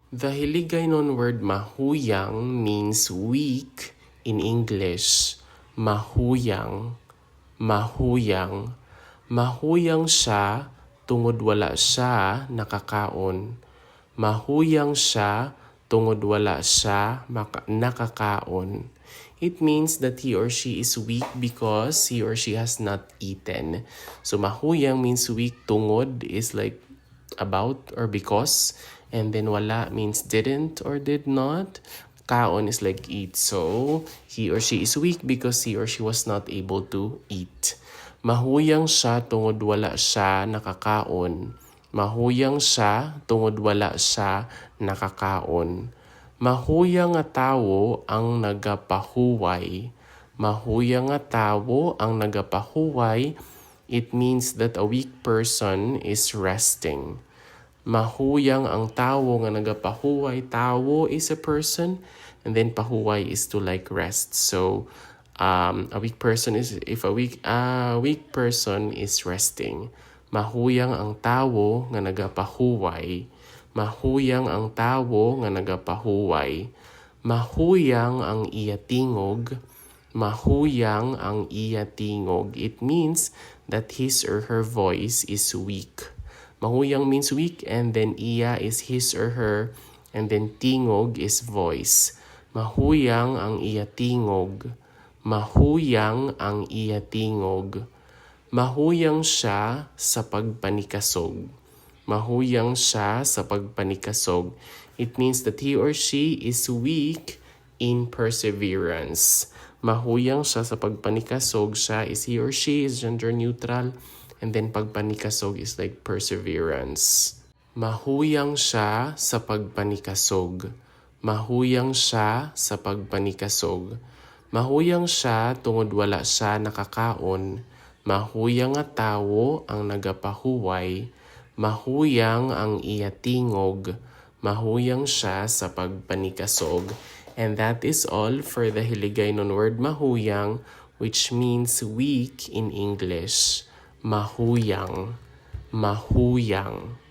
The Hiligaynon word mahuyang means weak in English. Mahuyang, mahuyang. Mahuyang siya tungod wala siya nakakaon. Mahuyang siya tungod wala siya nakakaon. It means that he or she is weak because he or she has not eaten. So mahuyang means weak, tungod is like about or because, and then wala means didn't or did not. Kaon is like eat. So he or she is weak because he or she was not able to eat. Mahuyang siya tungod wala siya nakakaon. Mahuyang siya tungod wala siya nakakaon. Mahuyang nga tawo ang nagapahuway. Mahuyang nga tawo ang nagapahuway. It means that a weak person is resting. Mahuyang ang tawo nga nagapahuway. Tawo is a person, and then pahuway is to like rest. So a weak person is if a weak person is resting. Mahuyang ang tawo nga nagapahuway. Mahuyang ang tawo nga nagapahuway. Mahuyang ang iya tingog. Mahuyang ang iya tingog. It means that his or her voice is weak. Mahuyang means weak, and then iya is his or her, and then tingog is voice. Mahuyang ang iya tingog. Mahuyang ang iya tingog. Mahuyang siya sa pagpanikasog. Mahuyang siya sa pagpanikasog. It means that he or she is weak in perseverance. Mahuyang siya sa pagpanikasog. Siya is he or she is gender neutral. And then pagpanikasog is like perseverance. Mahuyang siya sa pagpanikasog. Mahuyang siya sa pagpanikasog. Mahuyang siya tungod wala siya nakakaon. Mahuyang nga tawo ang nagapahuway. Mahuyang ang iya tingog. Mahuyang siya sa pagpanikasog. And that is all for the Hiligaynon word mahuyang, which means weak in English. Mahuyang, mahuyang.